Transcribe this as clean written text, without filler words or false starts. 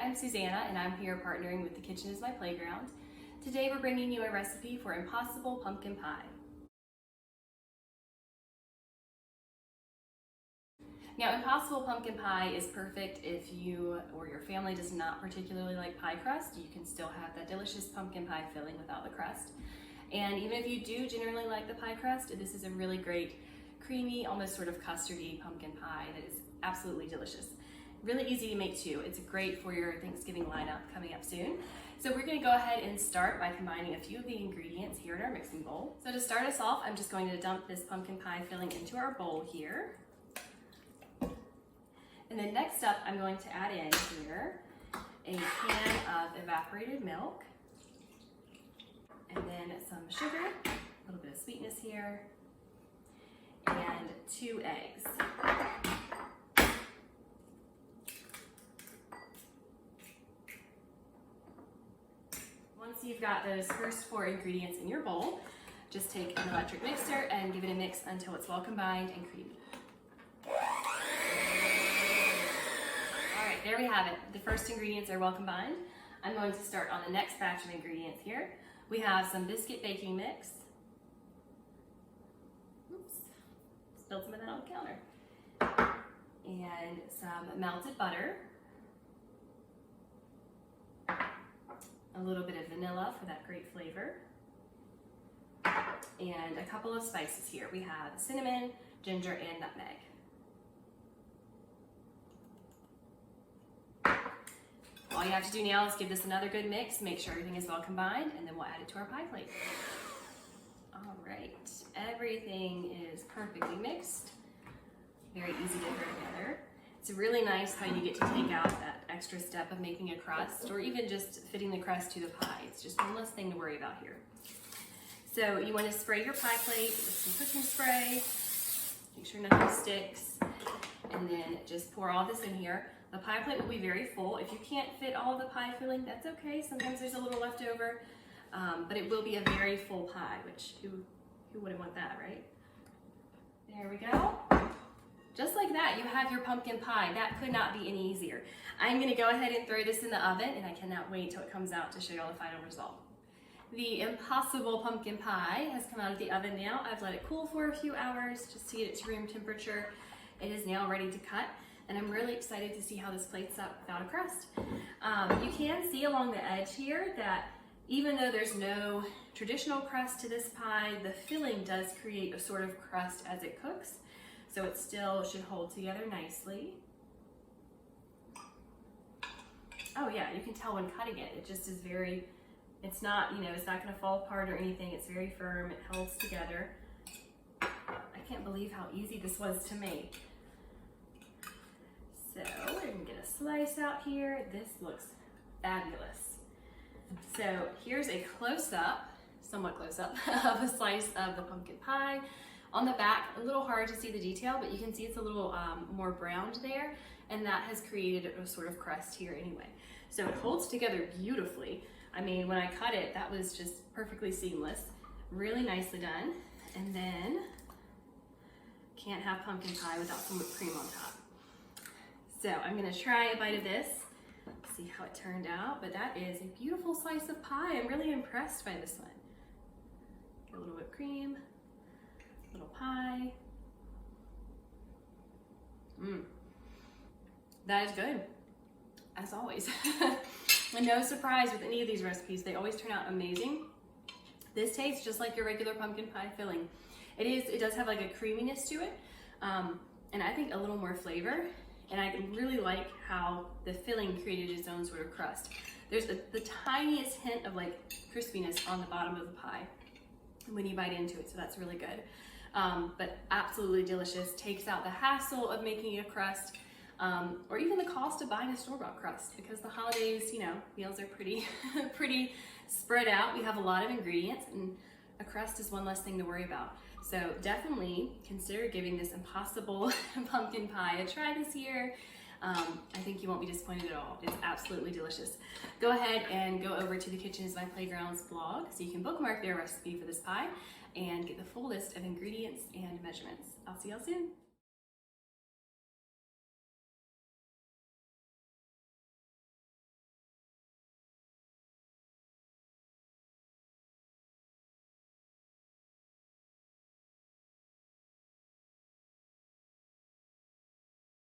I'm Susanna and I'm here partnering with The Kitchen is My Playground. Today we're bringing you a recipe for impossible pumpkin pie. Now, impossible pumpkin pie is perfect if you or your family does not particularly like pie crust. You can still have that delicious pumpkin pie filling without the crust. And even if you do generally like the pie crust, this is a really great creamy, almost sort of custardy pumpkin pie that is absolutely delicious. Really easy to make too. It's great for your Thanksgiving lineup coming up soon. So we're going to go ahead and start by combining a few of the ingredients here in our mixing bowl. So to start us off, I'm just going to dump this pumpkin pie filling into our bowl here. And then next up, I'm going to add in here a can of evaporated milk, and then some sugar, a little bit of sweetness here, and 2 eggs. Once you've got those first 4 ingredients in your bowl, just take an electric mixer and give it a mix until it's well combined and creamy. Alright, there we have it. The first ingredients are well combined. I'm going to start on the next batch of ingredients here. We have some biscuit baking mix. Oops, spilled some of that on the counter. And some melted butter. A little bit of vanilla for that great flavor. And a couple of spices here. We have cinnamon, ginger, and nutmeg. All you have to do now is give this another good mix, make sure everything is well combined, and then we'll add it to our pie plate. All right, everything is perfectly mixed. Very easy to throw together. It's really nice how you get to take out that extra step of making a crust, or even just fitting the crust to the pie. It's just one less thing to worry about here. So you want to spray your pie plate with some cooking spray, make sure nothing sticks, and then just pour all this in here. The pie plate will be very full. If you can't fit all the pie filling, that's okay. Sometimes there's a little left over, but it will be a very full pie, which who wouldn't want that, right? There we go. Just like that, you have your pumpkin pie. That could not be any easier. I'm gonna go ahead and throw this in the oven, and I cannot wait till it comes out to show you all the final result. The impossible pumpkin pie has come out of the oven now. I've let it cool for a few hours just to get it to room temperature. It is now ready to cut, and I'm really excited to see how this plates up without a crust. You can see along the edge here that even though there's no traditional crust to this pie, the filling does create a sort of crust as it cooks. So it still should hold together nicely. Oh yeah, you can tell when cutting it. It just is very, it's not, it's not gonna fall apart or anything. It's very firm, it holds together. I can't believe how easy this was to make. So we're gonna get a slice out here. This looks fabulous. So here's a close-up, somewhat close-up, of a slice of the pumpkin pie. On the back, a little hard to see the detail, but you can see it's a little more browned there, and that has created a sort of crust here anyway. So it holds together beautifully. I mean, when I cut it, that was just perfectly seamless. Really nicely done. And then, can't have pumpkin pie without some whipped cream on top. So I'm gonna try a bite of this, see how it turned out, but that is a beautiful slice of pie. I'm really impressed by this one. Get a little whipped cream. Little pie. That is good, as always. And no surprise with any of these recipes, they always turn out amazing. This tastes just like your regular pumpkin pie filling. It does have like a creaminess to it, and I think a little more flavor. And I really like how the filling created its own sort of crust. There's the tiniest hint of like crispiness on the bottom of the pie when you bite into it, so that's really good. But absolutely delicious. Takes out the hassle of making a crust, or even the cost of buying a store-bought crust, because the holidays, meals are pretty spread out. We have a lot of ingredients, and a crust is one less thing to worry about. So definitely consider giving this impossible pumpkin pie a try this year. I think you won't be disappointed at all. It's absolutely delicious. Go ahead and go over to the Kitchen is My Playground's blog so you can bookmark their recipe for this pie and get the full list of ingredients and measurements. I'll see y'all soon.